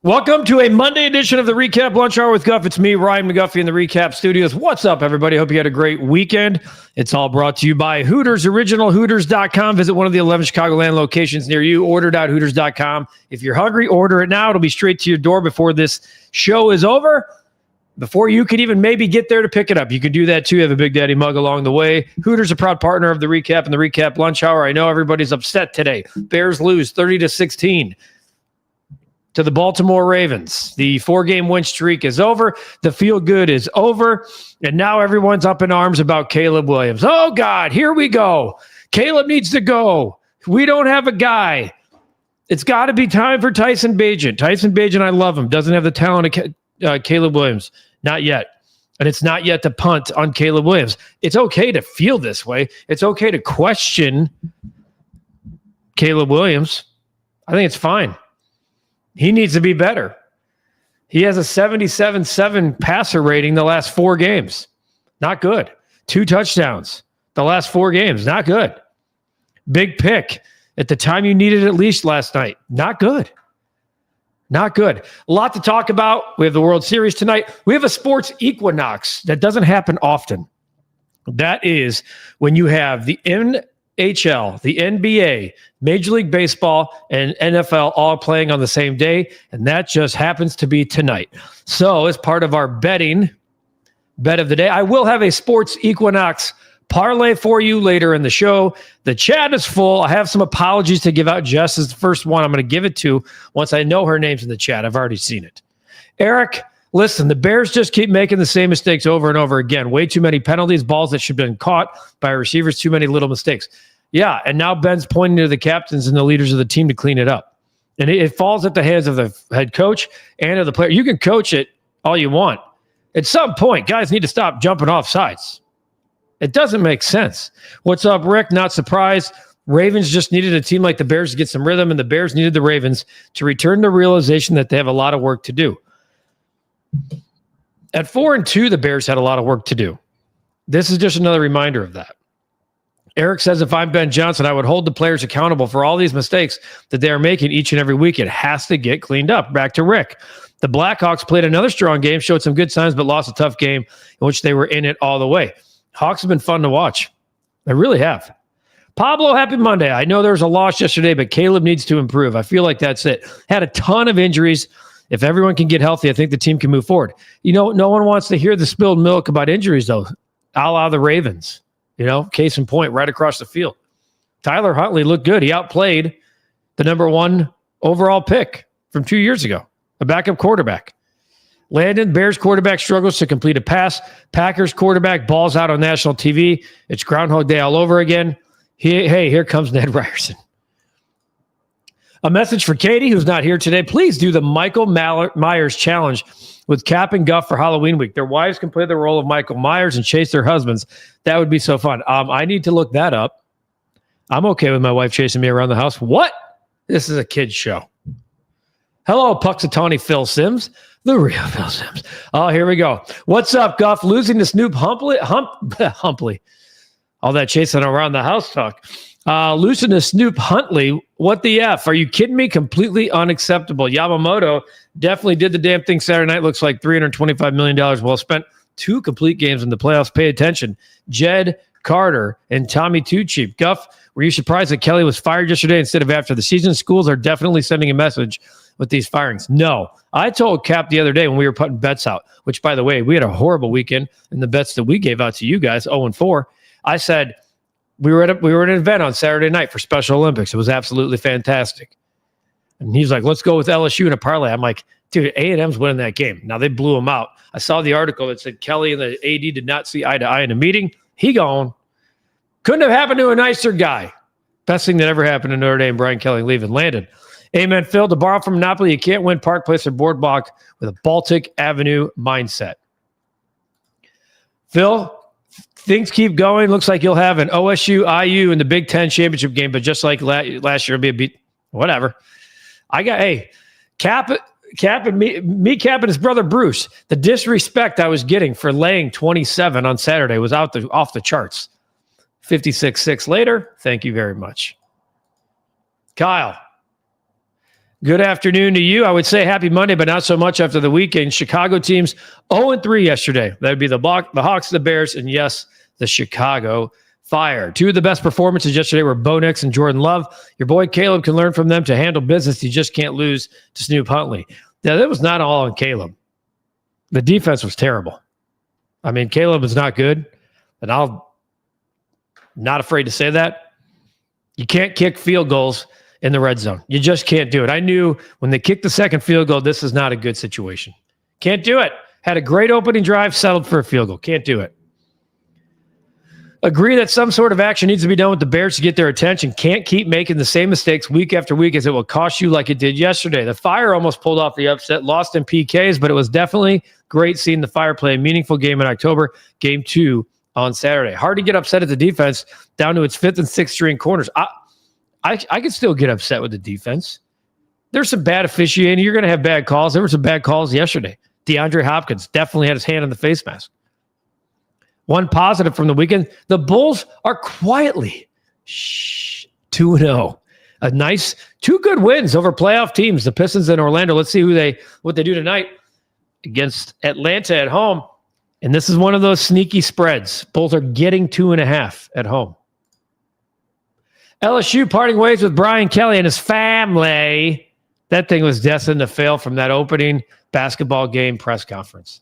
Welcome to a Monday edition of the REKAP Lunch Hour with Guff. It's me, Ryan McGuffey, in the REKAP studios. What's up, everybody? Hope you had a great weekend. It's all brought to you by Hooters, originalhooters.com. Visit one of the 11 Chicagoland locations near you. Order.hooters.com. If you're hungry, order it now. It'll be straight to your door before this show is over. Before you could even maybe get there to pick it up. You can do that too. Have a Big Daddy mug along the way. Hooters, a proud partner of the REKAP and the REKAP Lunch Hour. I know everybody's upset today. Bears lose 30-16. to the Baltimore Ravens. The 4-game win streak is over. The feel good is over. And now everyone's up in arms about Caleb Williams. Oh, God, here we go. Caleb needs to go. We don't have a guy. It's got to be time for Tyson Bagent. Tyson Bagent, I love him. Doesn't have the talent of Caleb Williams. Not yet. And it's not yet to punt on Caleb Williams. It's okay to feel this way. It's okay to question Caleb Williams. I think it's fine. He needs to be better. He has a 77.7 passer rating the last 4 games. Not good. 2 touchdowns the last 4 games. Not good. Big pick at the time you needed at least last night. Not good. Not good. A lot to talk about. We have the World Series tonight. We have a sports equinox that doesn't happen often. That is when you have the NHL, the NBA, Major League Baseball, and NFL all playing on the same day, and that just happens to be tonight. So as part of our bet of the day, I will have a sports equinox parlay for you later in the show. The chat is full. I have some apologies to give out. Jess is the first one I'm going to give it to once I know her name's in the chat. I've already seen it. Eric, listen, the Bears just keep making the same mistakes over and over again. Way too many penalties, balls that should have been caught by receivers, too many little mistakes. Yeah, and now Ben's pointing to the captains and the leaders of the team to clean it up. And it falls at the hands of the head coach and of the player. You can coach it all you want. At some point, guys need to stop jumping off sides. It doesn't make sense. What's up, Rick? Not surprised. Ravens just needed a team like the Bears to get some rhythm, and the Bears needed the Ravens to return to realization that they have a lot of work to do. At 4-2, the Bears had a lot of work to do. This is just another reminder of that. Eric says, if I'm Ben Johnson, I would hold the players accountable for all these mistakes that they are making each and every week. It has to get cleaned up. Back to Rick. The Blackhawks played another strong game, showed some good signs, but lost a tough game in which they were in it all the way. Hawks have been fun to watch. They really have. Pablo, happy Monday. I know there was a loss yesterday, but Caleb needs to improve. I feel like that's it. Had a ton of injuries. If everyone can get healthy, I think the team can move forward. You know, no one wants to hear the spilled milk about injuries, though, a la the Ravens. You know, case in point, right across the field. Tyler Huntley looked good. He outplayed the number 1 overall pick from 2 years ago, a backup quarterback. Landon, Bears quarterback, struggles to complete a pass. Packers quarterback balls out on national TV. It's Groundhog Day all over again. Hey, here comes Ned Ryerson. A message for Katie, who's not here today. Please do the Michael Myers challenge with Cap and Guff for Halloween week. Their wives can play the role of Michael Myers and chase their husbands. That would be so fun. I need to look that up. I'm okay with my wife chasing me around the house. What? This is a kid's show. Hello, Puxatawny Phil Sims, the real Phil Sims. Oh, here we go. What's up, Guff? Losing to Snoop Humpley. All that chasing around the house talk. Losing to Snoop Huntley. What the F? Are you kidding me? Completely unacceptable. Yamamoto definitely did the damn thing Saturday night. Looks like $325 million well spent. 2 complete games in the playoffs. Pay attention. Jed Carter and Tommy Too Cheap. Guff, were you surprised that Kelly was fired yesterday instead of after the season? Schools are definitely sending a message with these firings. No. I told Cap the other day when we were putting bets out, which, by the way, we had a horrible weekend in the bets that we gave out to you guys, 0-4. I said, we were at an event on Saturday night for Special Olympics. It was absolutely fantastic. And he's like, let's go with LSU in a parlay. I'm like, dude, A&M's winning that game. Now, they blew them out. I saw the article that said Kelly and the AD did not see eye to eye in a meeting. He gone. Couldn't have happened to a nicer guy. Best thing that ever happened to Notre Dame, Brian Kelly leaving. Landon. Amen, Phil. To borrow from Napoli, you can't win Park Place or Boardwalk with a Baltic Avenue mindset. Phil, things keep going. Looks like you'll have an OSU IU in the Big Ten championship game, but just like last year, it'll be a beat. Whatever. I got, Cap and me Cap and his brother Bruce. The disrespect I was getting for laying 27 on Saturday was off the charts. 56-6 later. Thank you very much. Kyle. Good afternoon to you. I would say happy Monday, but not so much after the weekend. Chicago teams 0-3 yesterday. That would be the Hawks, the Bears, and yes, the Chicago Fire. Two of the best performances yesterday were Bo Nix and Jordan Love. Your boy Caleb can learn from them to handle business. You just can't lose to Snoop Huntley. Now, that was not all on Caleb. The defense was terrible. I mean, Caleb was not good, and I'm not afraid to say that. You can't kick field goals in the red zone. You just can't do it. I knew when they kicked the second field goal, this is not a good situation. Can't do it. Had a great opening drive, settled for a field goal. Can't do it. Agree that some sort of action needs to be done with the Bears to get their attention. Can't keep making the same mistakes week after week as it will cost you like it did yesterday. The Fire almost pulled off the upset, lost in PKs, but it was definitely great seeing the Fire play a meaningful game in October, game 2 on Saturday. Hard to get upset at the defense down to its 5th and 6th string corners. I can still get upset with the defense. There's some bad officiating. You're going to have bad calls. There were some bad calls yesterday. DeAndre Hopkins definitely had his hand on the face mask. One positive from the weekend, the Bulls are quietly 2-0. A nice 2 good wins over playoff teams, the Pistons and Orlando. Let's see what they do tonight against Atlanta at home. And this is one of those sneaky spreads. Bulls are getting 2.5 at home. LSU parting ways with Brian Kelly and his family. That thing was destined to fail from that opening basketball game press conference.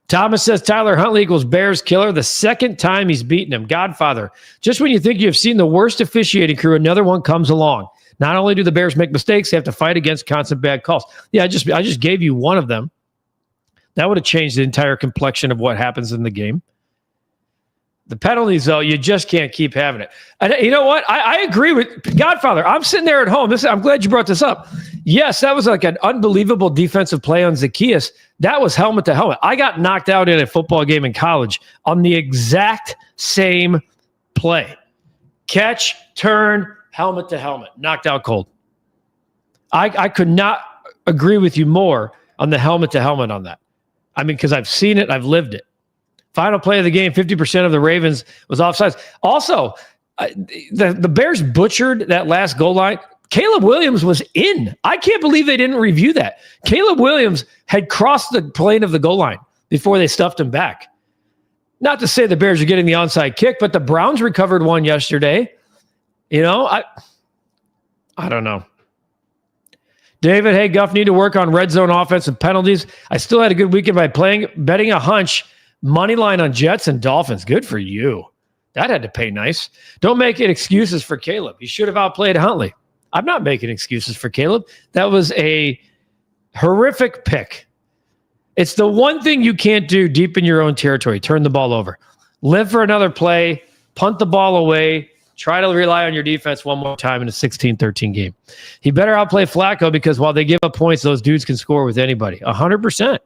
Thomas says Tyler Huntley equals Bears killer. The second time he's beaten him. Godfather. Just when you think you've seen the worst officiating crew, another one comes along. Not only do the Bears make mistakes, they have to fight against constant bad calls. Yeah, I just gave you one of them. That would have changed the entire complexion of what happens in the game. The penalties, though, you just can't keep having it. And you know what? I agree with Godfather. I'm sitting there at home. I'm glad you brought this up. Yes, that was like an unbelievable defensive play on Zacchaeus. That was helmet to helmet. I got knocked out in a football game in college on the exact same play. Catch, turn, helmet to helmet. Knocked out cold. I could not agree with you more on the helmet to helmet on that. I mean, because I've seen it. I've lived it. Final play of the game, 50% of the Ravens was offsides. Also, the Bears butchered that last goal line. Caleb Williams was in. I can't believe they didn't review that. Caleb Williams had crossed the plane of the goal line before they stuffed him back. Not to say the Bears are getting the onside kick, but the Browns recovered one yesterday. You know, I don't know. David, hey, Guff, need to work on red zone offensive penalties. I still had a good weekend by betting a hunch. Money line on Jets and Dolphins. Good for you. That had to pay nice. Don't make it excuses for Caleb. He should have outplayed Huntley. I'm not making excuses for Caleb. That was a horrific pick. It's the one thing you can't do deep in your own territory. Turn the ball over. Live for another play. Punt the ball away. Try to rely on your defense one more time in a 16-13 game. He better outplay Flacco because while they give up points, those dudes can score with anybody. 100%.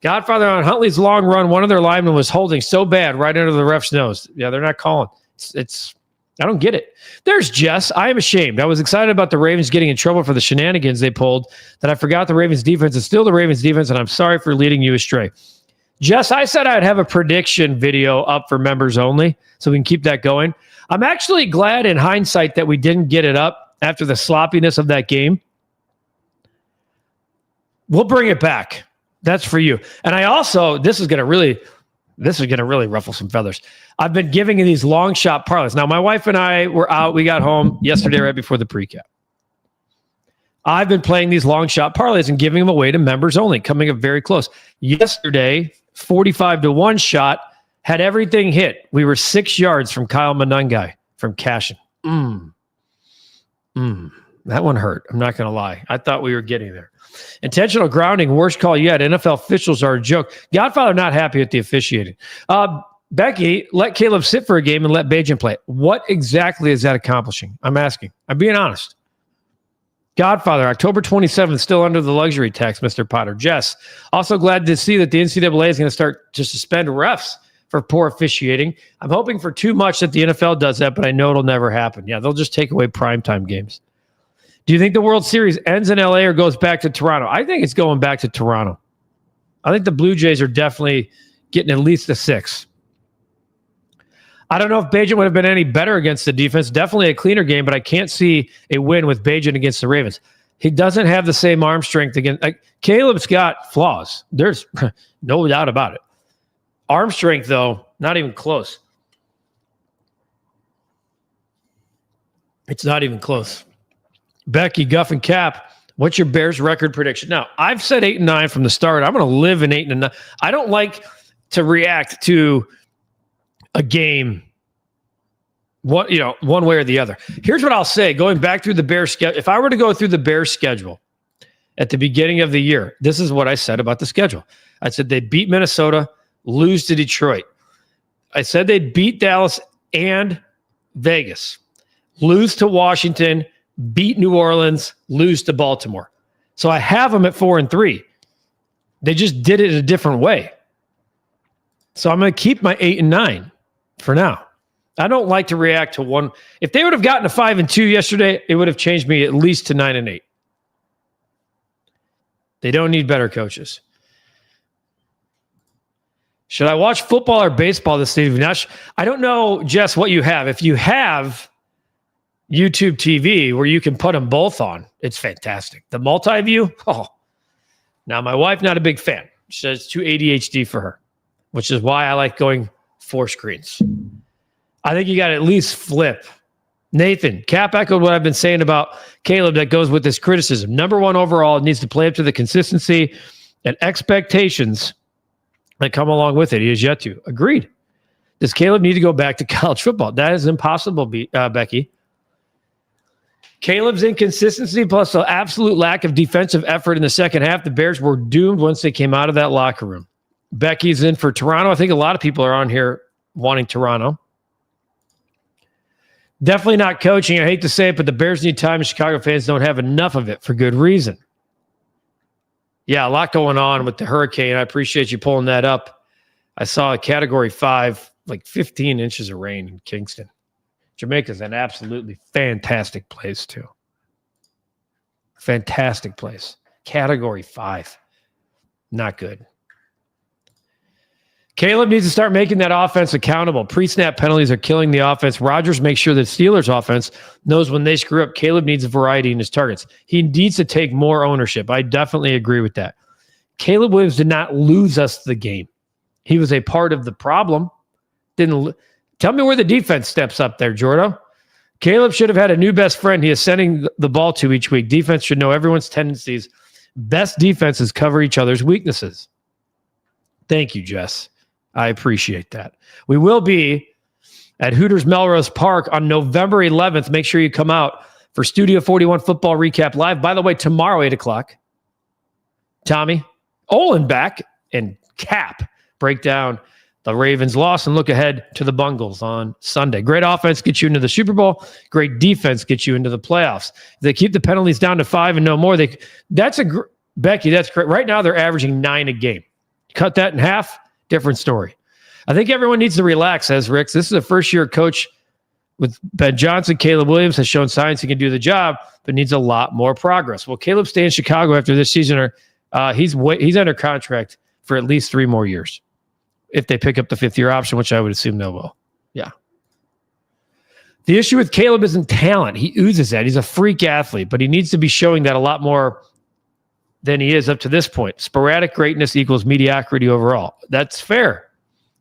Godfather, on Huntley's long run, one of their linemen was holding so bad right under the ref's nose. Yeah, they're not calling. It's I don't get it. There's Jess. I am ashamed. I was excited about the Ravens getting in trouble for the shenanigans they pulled that I forgot the Ravens defense is still the Ravens defense, and I'm sorry for leading you astray. Jess, I said I'd have a prediction video up for members only, so we can keep that going. I'm actually glad in hindsight that we didn't get it up after the sloppiness of that game. We'll bring it back. That's for you. And I also, this is going to really ruffle some feathers. I've been giving you these long shot parlays. Now, my wife and I were out. We got home yesterday right before the pre-cap. I've been playing these long shot parlays and giving them away to members only, coming up very close. Yesterday, 45-1 shot, had everything hit. We were 6 yards from Kyle Monungai from cashing. That one hurt. I'm not going to lie. I thought we were getting there. Intentional grounding, worst call yet. NFL officials are a joke. Godfather not happy with the officiating. Becky, let Caleb sit for a game and let Bajan play. What exactly is that accomplishing? I'm asking. I'm being honest. Godfather, October 27th, still under the luxury tax, Mr. Potter. Jess, also glad to see that the NCAA is going to start to suspend refs for poor officiating. I'm hoping for too much that the NFL does that, but I know it'll never happen. Yeah, they'll just take away primetime games. Do you think the World Series ends in LA or goes back to Toronto? I think it's going back to Toronto. I think the Blue Jays are definitely getting at least a 6. I don't know if Bajan would have been any better against the defense. Definitely a cleaner game, but I can't see a win with Bajan against the Ravens. He doesn't have the same arm strength against. Caleb's got flaws. There's no doubt about it. Arm strength, though, not even close. It's not even close. Becky, Guff, and Cap, what's your Bears record prediction? Now, I've said 8-9 from the start. I'm going to live in 8-9. I don't like to react to a game one way or the other. Here's what I'll say. Going back through the Bears schedule, if I were to go through the Bears schedule at the beginning of the year, this is what I said about the schedule. I said they beat Minnesota, lose to Detroit. I said they'd beat Dallas and Vegas, lose to Washington, beat New Orleans, lose to Baltimore. So I have them at 4-3. They just did it a different way. So I'm going to keep my 8-9 for now. I don't like to react to one. If they would have gotten a 5-2 yesterday, it would have changed me at least to 9-8. They don't need better coaches. Should I watch football or baseball this season? I don't know, Jess, what you have. If you have YouTube TV where you can put them both on, it's fantastic. The multi-view, Now, my wife, not a big fan. She says it's too ADHD for her, which is why I like going 4 screens. I think you got to at least flip. Nathan, Cap echoed what I've been saying about Caleb that goes with this criticism. Number 1 overall, needs to play up to the consistency and expectations that come along with it. He has yet to. Agreed. Does Caleb need to go back to college football? That is impossible, Becky. Caleb's inconsistency plus the absolute lack of defensive effort in the second half, the Bears were doomed once they came out of that locker room. Becky's in for Toronto. I think a lot of people are on here wanting Toronto. Definitely not coaching. I hate to say it, but the Bears need time, and Chicago fans don't have enough of it for good reason. Yeah, a lot going on with the hurricane. I appreciate you pulling that up. I saw a Category 5, like 15 inches of rain in Kingston. Jamaica's an absolutely fantastic place, too. Fantastic place. Category 5. Not good. Caleb needs to start making that offense accountable. Pre-snap penalties are killing the offense. Rodgers makes sure the Steelers offense knows when they screw up. Caleb needs a variety in his targets. He needs to take more ownership. I definitely agree with that. Caleb Williams did not lose us the game. He was a part of the problem. Tell me where the defense steps up there, Jordo. Caleb should have had a new best friend he is sending the ball to each week. Defense should know everyone's tendencies. Best defenses cover each other's weaknesses. Thank you, Jess. I appreciate that. We will be at Hooters Melrose Park on November 11th. Make sure you come out for Studio 41 Football Recap Live. By the way, tomorrow, 8 o'clock, Tommy, Olin back, and Cap break down the Ravens' loss and look ahead to the Bungles on Sunday. Great offense gets you into the Super Bowl. Great defense gets you into the playoffs. If they keep the penalties down to 5 and no more, Becky, that's great. Right now, they're averaging 9 a game. Cut that in half, different story. I think everyone needs to relax, says Ricks. This is a first-year coach with Ben Johnson. Caleb Williams has shown signs he can do the job, but needs a lot more progress. Will Caleb stay in Chicago after this season? Or he's under contract for at least 3 more years if they pick up the 5th-year option, which I would assume they will. Yeah. The issue with Caleb isn't talent. He oozes that. He's a freak athlete, but he needs to be showing that a lot more than he is up to this point. Sporadic greatness equals mediocrity overall. That's fair.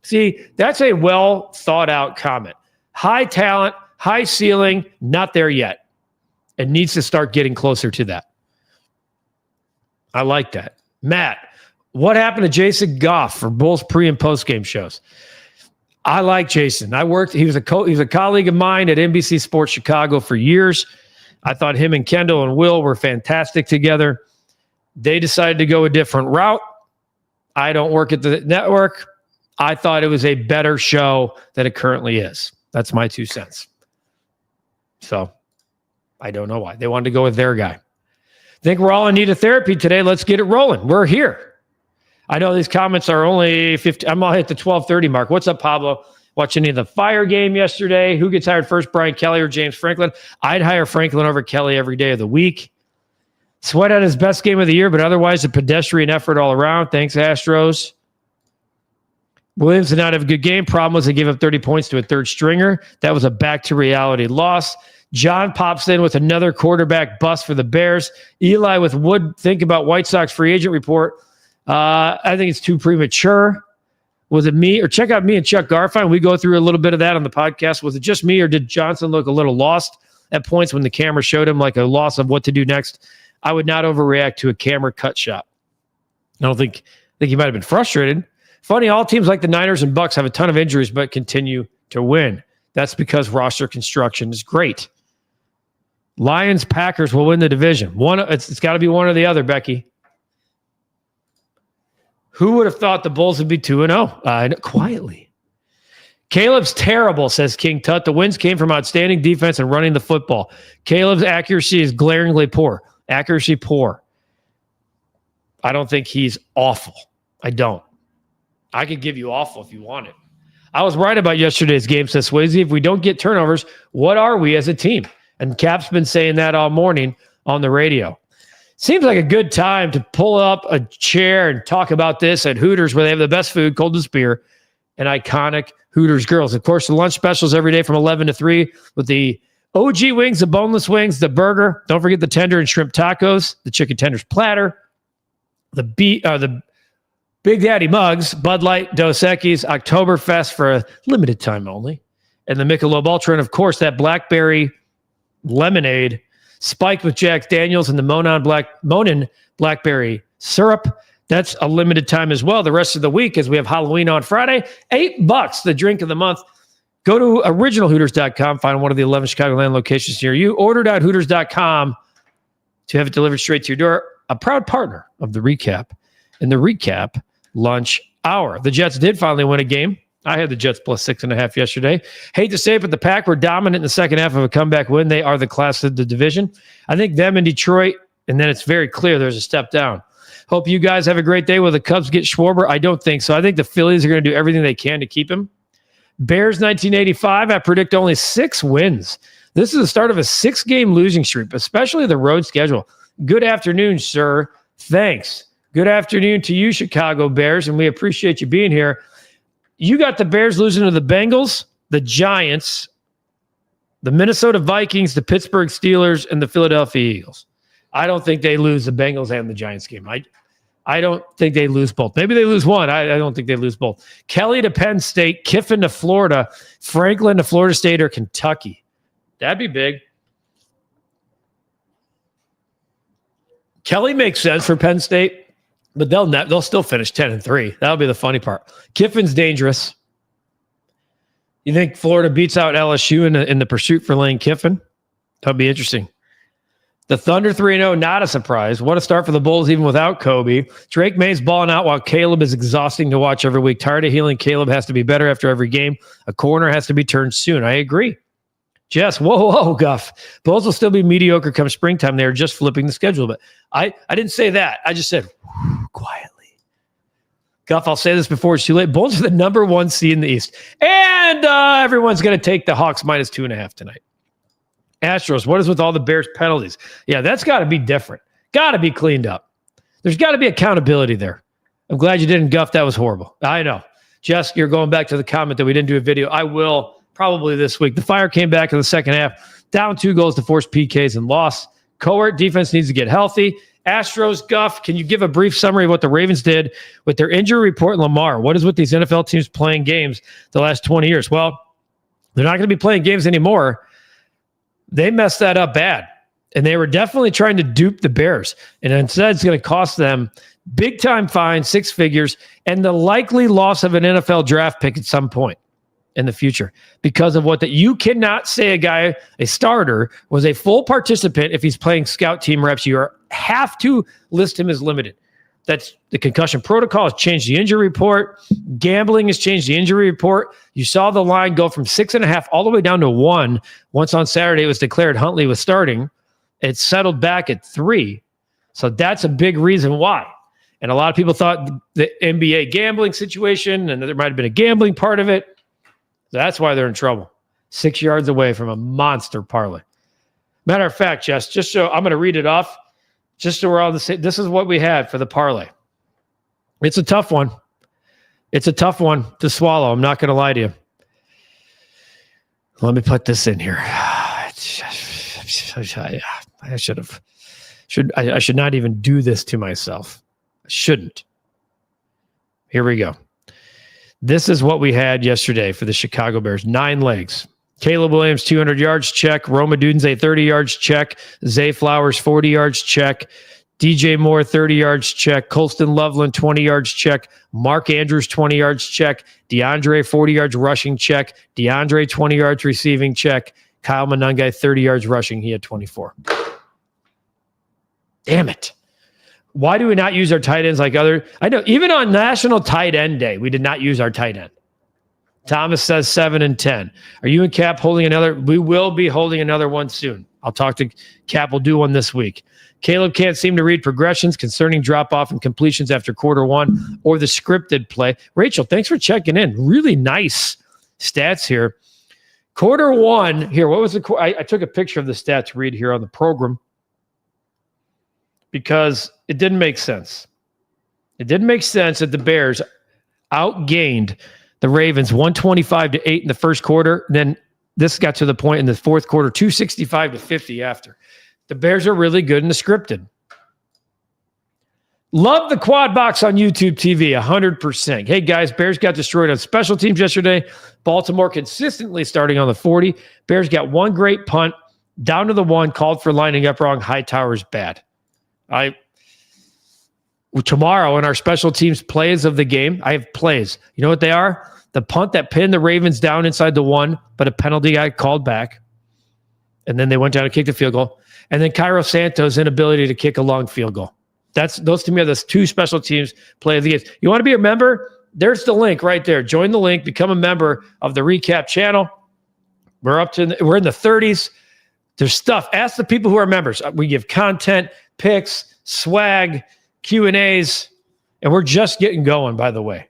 See, that's a well thought out comment. High talent, high ceiling, not there yet. It needs to start getting closer to that. I like that. Matt, what happened to Jason Guff for Bulls pre and post game shows? I like Jason. He was a colleague of mine at NBC Sports Chicago for years. I thought him and Kendall and Will were fantastic together. They decided to go a different route. I don't work at the network. I thought it was a better show than it currently is. That's my 2 cents. So I don't know why. They wanted to go with their guy. Think we're all in need of therapy today. Let's get it rolling. We're here. I know these comments are only 50. I'm going to hit the 12:30 mark. What's up, Pablo? Watch any of the Fire game yesterday? Who gets hired first, Brian Kelly or James Franklin? I'd hire Franklin over Kelly every day of the week. Sweat had his best game of the year, but otherwise a pedestrian effort all around. Thanks, Astros. Williams did not have a good game. Problem was they gave up 30 points to a third stringer. That was a back-to-reality loss. John pops in with another quarterback bust for the Bears. Eli with Wood, think about White Sox free agent report. I think it's too premature. Was it me? Or check out me and Chuck Garfien. We go through a little bit of that on the podcast. Was it just me, or did Johnson look a little lost at points when the camera showed him like a loss of what to do next? I would not overreact to a camera cut shot. I think he might have been frustrated. Funny, all teams like the Niners and Bucks have a ton of injuries but continue to win. That's because roster construction is great. Lions, Packers will win the division. It's got to be one or the other, Becky. Who would have thought the Bulls would be 2-0? Quietly. Caleb's terrible, says King Tut. The wins came from outstanding defense and running the football. Caleb's accuracy is glaringly poor. Accuracy poor. I don't think he's awful. I don't. I could give you awful if you want it. I was right about yesterday's game, says Swayze. If we don't get turnovers, what are we as a team? And Cap's been saying that all morning on the radio. Seems like a good time to pull up a chair and talk about this at Hooters, where they have the best food, coldest beer, and iconic Hooters girls. Of course, the lunch specials every day from 11 to 3 with the OG wings, the boneless wings, the burger. Don't forget the tender and shrimp tacos, the chicken tenders platter, the Big Daddy mugs, Bud Light, Dos Equis, Oktoberfest for a limited time only, and the Michelob Ultra, and of course that blackberry lemonade spiked with Jack Daniels and the Monin blackberry syrup. That's a limited time as well. The rest of the week, as we have Halloween on Friday, $8, the drink of the month. Go to originalhooters.com, find one of the 11 Chicagoland locations near you. Order.hooters.com to have it delivered straight to your door. A proud partner of the REKAP and the REKAP Lunch Hour. The Jets did finally win a game. I had the Jets plus 6.5 yesterday. Hate to say it, but the Pack were dominant in the second half of a comeback win. They are the class of the division. I think them and Detroit, and then it's very clear there's a step down. Hope you guys have a great day. Will the Cubs get Schwarber? I don't think so. I think the Phillies are going to do everything they can to keep him. Bears 1985, I predict only 6 wins. This is the start of a 6-game losing streak, especially the road schedule. Good afternoon, sir. Thanks. Good afternoon to you, Chicago Bears, and we appreciate you being here. You got the Bears losing to the Bengals, the Giants, the Minnesota Vikings, the Pittsburgh Steelers, and the Philadelphia Eagles. I don't think they lose the Bengals and the Giants game. I don't think they lose both. Maybe they lose one. I don't think they lose both. Kelly to Penn State, Kiffin to Florida, Franklin to Florida State or Kentucky. That'd be big. Kelly makes sense for Penn State. But they'll still finish 10-3. That'll be the funny part. Kiffin's dangerous. You think Florida beats out LSU in the pursuit for Lane Kiffin? That'll be interesting. The Thunder 3-0, not a surprise. What a start for the Bulls even without Kobe. Drake May's balling out while Caleb is exhausting to watch every week. Tired of healing. Caleb has to be better after every game. A corner has to be turned soon. I agree. Jess, whoa, Guff. Bulls will still be mediocre come springtime. They're just flipping the schedule. But I didn't say that. I just said quietly. Guff, I'll say this before it's too late. Bulls are the number 1 seed in the East. And everyone's going to take the Hawks minus 2.5 tonight. Astros, what is with all the Bears penalties? Yeah, that's got to be different. Got to be cleaned up. There's got to be accountability there. I'm glad you didn't, Guff. That was horrible. I know. Jess, you're going back to the comment that we didn't do a video. I will. Probably this week. The Fire came back in the second half, down 2 goals to force PKs and lost. Cohort defense needs to get healthy. Astros, Guff, can you give a brief summary of what the Ravens did with their injury report in Lamar? What is with these NFL teams playing games the last 20 years? Well, they're not going to be playing games anymore. They messed that up bad, and they were definitely trying to dupe the Bears, and instead it's going to cost them big-time fine, 6 figures, and the likely loss of an NFL draft pick at some point in the future because of what that you cannot say a starter was a full participant if he's playing scout team reps. You have to list him as limited. That's the concussion protocol has changed the injury report. Gambling has changed the injury report. You saw the line go from 6.5 all the way down to 1. Once on Saturday it was declared Huntley was starting. It settled back at 3. So that's a big reason why. And a lot of people thought the NBA gambling situation and there might have been a gambling part of it. That's why they're in trouble. 6 yards away from a monster parlay. Matter of fact, Jess, just so I'm going to read it off, just so we're all the same. This is what we had for the parlay. It's a tough one. It's a tough one to swallow. I'm not going to lie to you. Let me put this in here. I should not even do this to myself. I shouldn't. Here we go. This is what we had yesterday for the Chicago Bears. 9 legs. Caleb Williams, 200 yards, check. Roma Dudinze, 30 yards, check. Zay Flowers, 40 yards, check. DJ Moore, 30 yards, check. Colston Loveland, 20 yards, check. Mark Andrews, 20 yards, check. DeAndre, 40 yards rushing, check. DeAndre, 20 yards receiving, check. Kyle Monangai, 30 yards rushing. He had 24. Damn it. Why do we not use our tight ends like other? I know, even on National Tight End Day, we did not use our tight end. Thomas says 7 and 10. Are you and Cap holding another? We will be holding another one soon. I'll talk to Cap. We'll do one this week. Caleb can't seem to read progressions concerning drop-off and completions after quarter one or the scripted play. Rachel, thanks for checking in. Really nice stats here. Quarter one, here, what was the I took a picture of the stats to read here on the program because it didn't make sense. It didn't make sense that the Bears outgained the Ravens 125-8 in the first quarter. Then this got to the point in the fourth quarter, 265-50 after. The Bears are really good in the scripted. Love the quad box on YouTube TV, 100%. Hey, guys, Bears got destroyed on special teams yesterday. Baltimore consistently starting on the 40. Bears got one great punt, down to the 1, called for lining up wrong. Hightower's bad. Tomorrow in our special teams plays of the game, I have plays. You know what they are? The punt that pinned the Ravens down inside the 1, but a penalty got called back. And then they went down and kicked the field goal. And then Cairo Santos' inability to kick a long field goal. Those to me are the 2 special teams play of the game. You want to be a member? There's the link right there. Join the link. Become a member of the REKAP channel. We're in the 30s. There's stuff. Ask the people who are members. We give content, picks, swag, Q&As, and we're just getting going, by the way.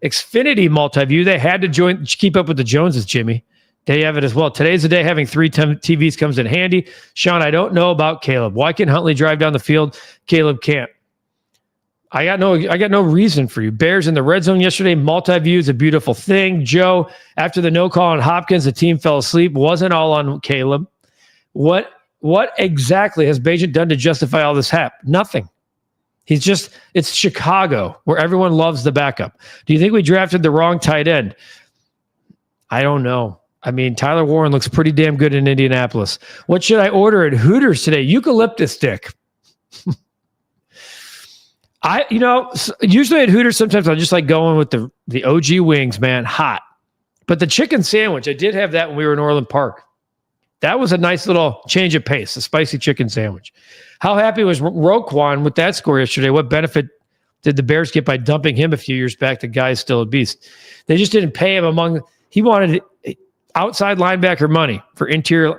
Xfinity Multiview, they had to keep up with the Joneses, Jimmy. They have it as well. Today's the day having 3 TVs comes in handy. Sean, I don't know about Caleb. Why can Huntley drive down the field? Caleb can't. I got no reason for you. Bears in the red zone yesterday. Multi-view is a beautiful thing. Joe, after the no call on Hopkins, the team fell asleep. Wasn't all on Caleb. What exactly has Bagent done to justify all this hap? Nothing. It's Chicago, where everyone loves the backup. Do you think we drafted the wrong tight end? I don't know. I mean, Tyler Warren looks pretty damn good in Indianapolis. What should I order at Hooters today? Eucalyptus stick. Usually at Hooters, sometimes I'll just like going with the OG wings, man, hot. But the chicken sandwich, I did have that when we were in Orland Park. That was a nice little change of pace, a spicy chicken sandwich. How happy was Roquan with that score yesterday? What benefit did the Bears get by dumping him a few years back? The guy's still a beast. They just didn't pay him he wanted outside linebacker money for interior.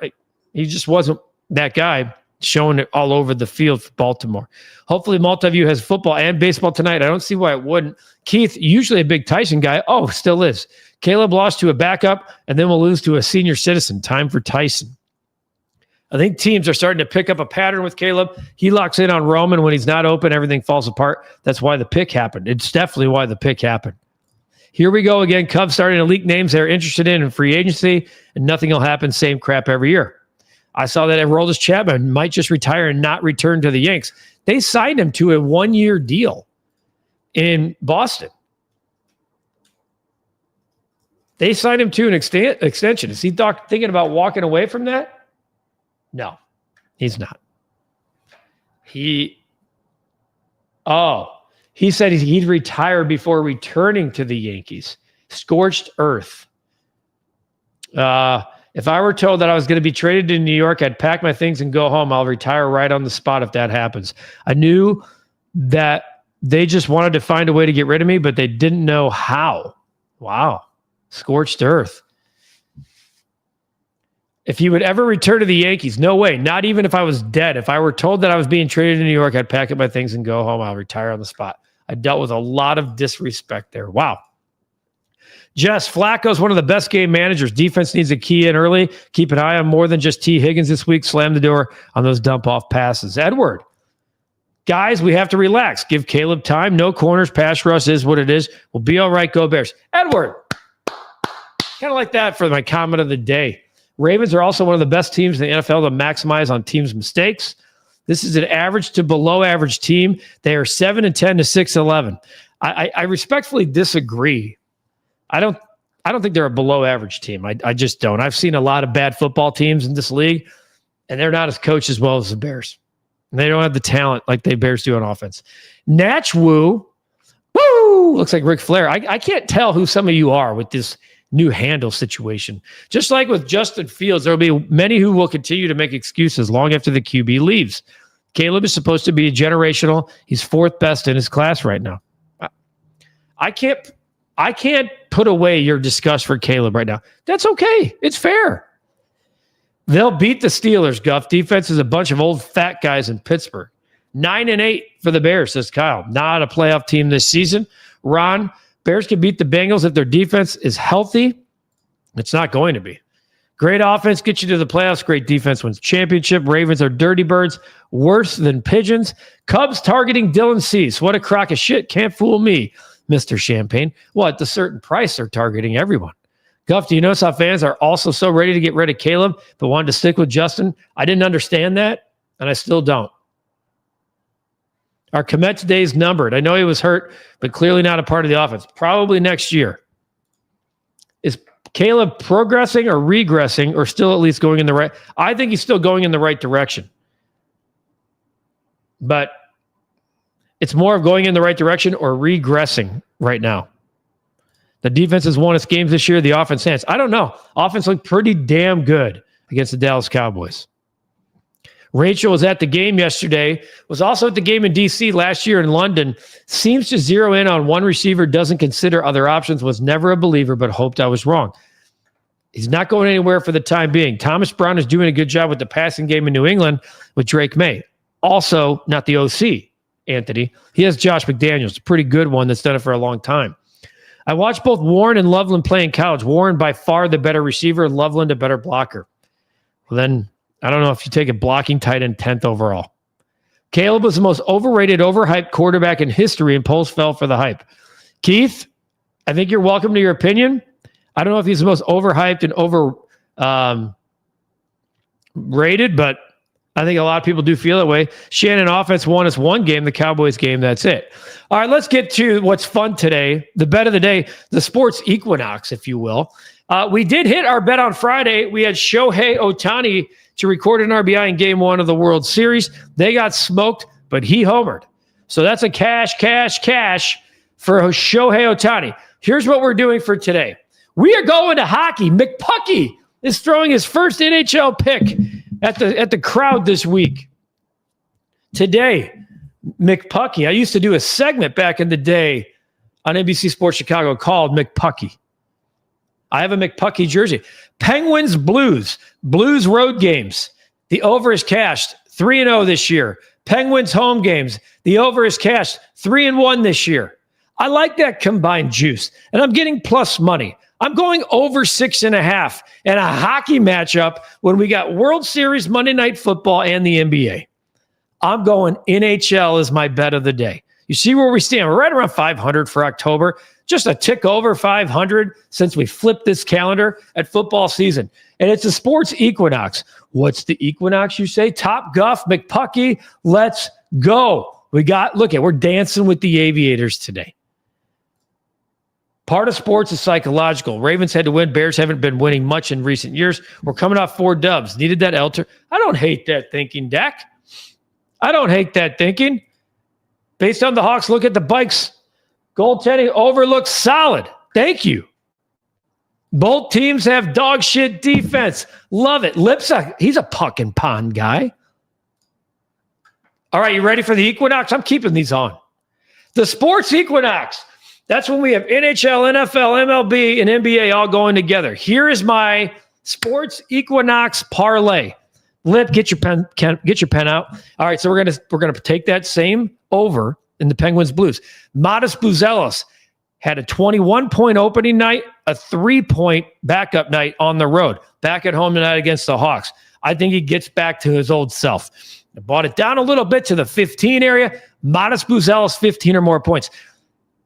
He just wasn't that guy showing it all over the field for Baltimore. Hopefully Multiview has football and baseball tonight. I don't see why it wouldn't. Keith, usually a big Tyson guy. Oh, still is. Caleb lost to a backup, and then we'll lose to a senior citizen. Time for Tyson. I think teams are starting to pick up a pattern with Caleb. He locks in on Roman. When he's not open, everything falls apart. That's why the pick happened. It's definitely why the pick happened. Here we go again. Cubs starting to leak names they're interested in free agency, and nothing will happen. Same crap every year. I saw that Aroldis Chapman might just retire and not return to the Yanks. They signed him to a 1-year deal in Boston. They signed him to an extension. Is he thinking about walking away from that? No, he's not. He said he'd retire before returning to the Yankees. Scorched earth. If I were told that I was going to be traded to New York, I'd pack my things and go home. I'll retire right on the spot if that happens. I knew that they just wanted to find a way to get rid of me, but they didn't know how. Wow. Scorched earth. If he would ever return to the Yankees, no way. Not even if I was dead. If I were told that I was being traded to New York, I'd pack up my things and go home. I'll retire on the spot. I dealt with a lot of disrespect there. Wow. Jess, Flacco's one of the best game managers. Defense needs a key in early. Keep an eye on more than just T. Higgins this week. Slam the door on those dump-off passes. Edward, Guys, we have to relax. Give Caleb time. No corners. Pass rush is what it is. We'll be all right. Go Bears. Edward. Kind of like that for my comment of the day. Ravens are also one of the best teams in the NFL to maximize on teams' mistakes. This is an average to below average team. They are 7-10 to 6-11. I respectfully disagree. I don't think they're a below average team. I just don't. I've seen a lot of bad football teams in this league, and they're not as coached as well as the Bears. And they don't have the talent like the Bears do on offense. Natch Woo, looks like Ric Flair. I can't tell who some of you are with this new handle situation. Just like with Justin Fields, there will be many who will continue to make excuses long after the QB leaves. Caleb is supposed to be generational. He's fourth best in his class right now. I can't put away your disgust for Caleb right now. That's okay. It's fair. They'll beat the Steelers, Guff. Defense is a bunch of old fat guys in Pittsburgh. 9-8 for the Bears, says Kyle. Not a playoff team this season. Ron, Bears can beat the Bengals if their defense is healthy. It's not going to be. Great offense gets you to the playoffs. Great defense wins championship. Ravens are dirty birds, worse than pigeons. Cubs targeting Dylan Cease. What a crock of shit. Can't fool me, Mr. Champagne. Well, at a certain price, they're targeting everyone. Guff, do you notice how fans are also so ready to get rid of Caleb but wanted to stick with Justin? I didn't understand that, and I still don't. Our Komet days numbered. I know he was hurt, but clearly not a part of the offense. Probably next year. Is Caleb progressing or regressing or still at least going in the right? I think he's still going in the right direction. But it's more of going in the right direction or regressing right now. The defense has won its games this year. The offense has. I don't know. Offense looked pretty damn good against the Dallas Cowboys. Rachel was at the game yesterday, was also at the game in D.C. last year in London, seems to zero in on one receiver, doesn't consider other options, was never a believer, but hoped I was wrong. He's not going anywhere for the time being. Thomas Brown is doing a good job with the passing game in New England with Drake May. Also, not the OC, Anthony. He has Josh McDaniels, a pretty good one that's done it for a long time. I watched both Warren and Loveland play in college. Warren by far the better receiver, Loveland a better blocker. Well, then I don't know if you take a blocking tight end 10th overall. Caleb was the most overrated, overhyped quarterback in history, and polls fell for the hype. Keith, I think you're welcome to your opinion. I don't know if he's the most overhyped and overrated, but I think a lot of people do feel that way. Shannon offense won us one game, the Cowboys game. That's it. All right, let's get to what's fun today. The bet of the day, the sports equinox, if you will. We did hit our bet on Friday. We had Shohei Ohtani to record an RBI in Game 1 of the World Series. They got smoked, but he homered. So that's a cash for Shohei Ohtani. Here's what we're doing for today. We are going to hockey. McPucky is throwing his first NHL pick at the crowd this week. Today, McPucky. I used to do a segment back in the day on NBC Sports Chicago called McPucky. I have a McPucky jersey. Penguins, Blues road games. The over is cashed 3-0 this year. Penguins home games. The over is cashed 3-1 this year. I like that combined juice, and I'm getting plus money. I'm going over 6.5 and a hockey matchup when we got World Series, Monday Night Football, and the NBA. I'm going NHL as my bet of the day. You see where we stand. We're right around 500 for October. Just a tick over 500 since we flipped this calendar at football season. And it's a sports equinox. What's the equinox, you say? Top Guff, McPucky, let's go. We're dancing with the Aviators today. Part of sports is psychological. Ravens had to win. Bears haven't been winning much in recent years. We're coming off 4 dubs. Needed that Elter. I don't hate that thinking, Dak. I don't hate that thinking. Based on the Hawks, look at the Bikes. Goaltending overlooks solid. Thank you. Both teams have dog shit defense. Love it. He's a puck and pond guy. All right, you ready for the equinox? I'm keeping these on. The sports equinox. That's when we have NHL, NFL, MLB, and NBA all going together. Here is my sports equinox parlay. Lip, get your pen out. All right, so we're gonna take that same over in the Penguins Blues. Modest Buzelos had a 21-point opening night, a 3-point backup night on the road. Back at home tonight against the Hawks. I think he gets back to his old self. I bought it down a little bit to the 15 area. Modest Buzelis, 15 or more points.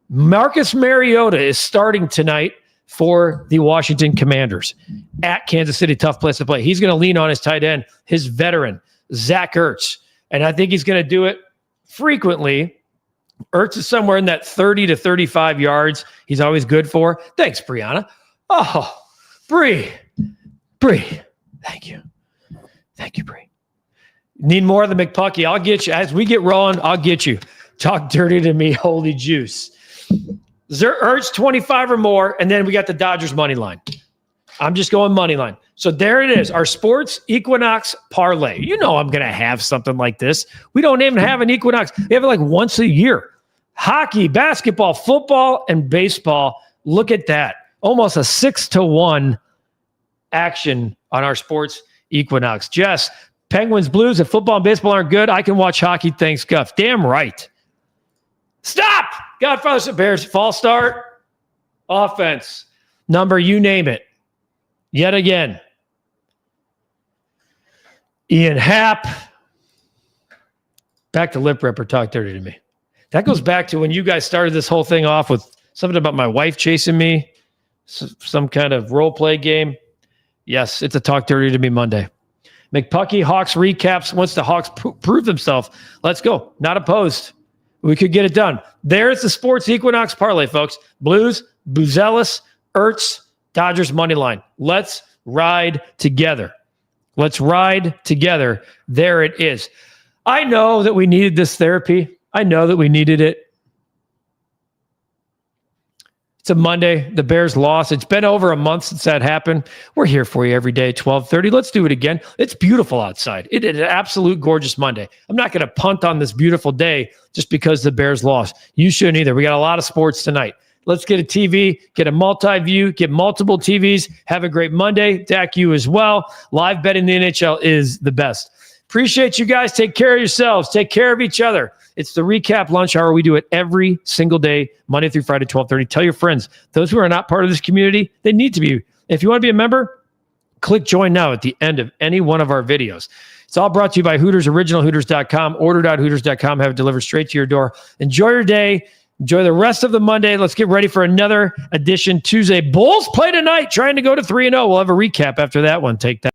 Marcus Mariota is starting tonight for the Washington Commanders at Kansas City. Tough place to play. He's going to lean on his tight end, his veteran, Zach Ertz. And I think he's going to do it frequently. Ertz is somewhere in that 30 to 35 yards. He's always good for. Thanks, Brianna. Oh, Bree. Thank you. Thank you, Bree. Need more of the McPucky. I'll get you. As we get rolling, I'll get you. Talk dirty to me, holy juice. Ertz 25 or more, and then we got the Dodgers money line. I'm just going money line. So there it is, our sports equinox parlay. You know I'm going to have something like this. We don't even have an equinox. We have it like once a year. Hockey, basketball, football, and baseball. Look at that. Almost a 6-1 action on our sports equinox. Jess, Penguins, Blues, if football and baseball aren't good, I can watch hockey. Thanks, Guff. Damn right. Stop! Godfather Bears, false start, offense, number, you name it. Yet again. Ian Happ. Back to Lip Ripper, talk dirty to me. That goes back to when you guys started this whole thing off with something about my wife chasing me, some kind of role play game. Yes, it's a talk dirty to me Monday. McPucky, Hawks recaps. Once the Hawks prove themselves, let's go. Not opposed. We could get it done. There's the sports equinox parlay, folks. Blues, Buzelis, Ertz, Dodgers money line. Let's ride together. Let's ride together. There it is. I know that we needed this therapy. I know that we needed it. It's a Monday. The Bears lost. It's been over a month since that happened. We're here for you every day, 12:30. Let's do it again. It's beautiful outside. It is an absolute gorgeous Monday. I'm not going to punt on this beautiful day just because the Bears lost. You shouldn't either. We got a lot of sports tonight. Let's get a TV, get a multi-view, get multiple TVs. Have a great Monday. Dak, you as well. Live betting in the NHL is the best. Appreciate you guys. Take care of yourselves. Take care of each other. It's the REKAP Lunch Hour. We do it every single day, Monday through Friday, 12:30. Tell your friends. Those who are not part of this community, they need to be. If you want to be a member, click join now at the end of any one of our videos. It's all brought to you by Hooters, originalhooters.com. Order.hooters.com. Have it delivered straight to your door. Enjoy your day. Enjoy the rest of the Monday. Let's get ready for another edition Tuesday. Bulls play tonight, trying to go to 3-0. We'll have a recap after that one. Take that.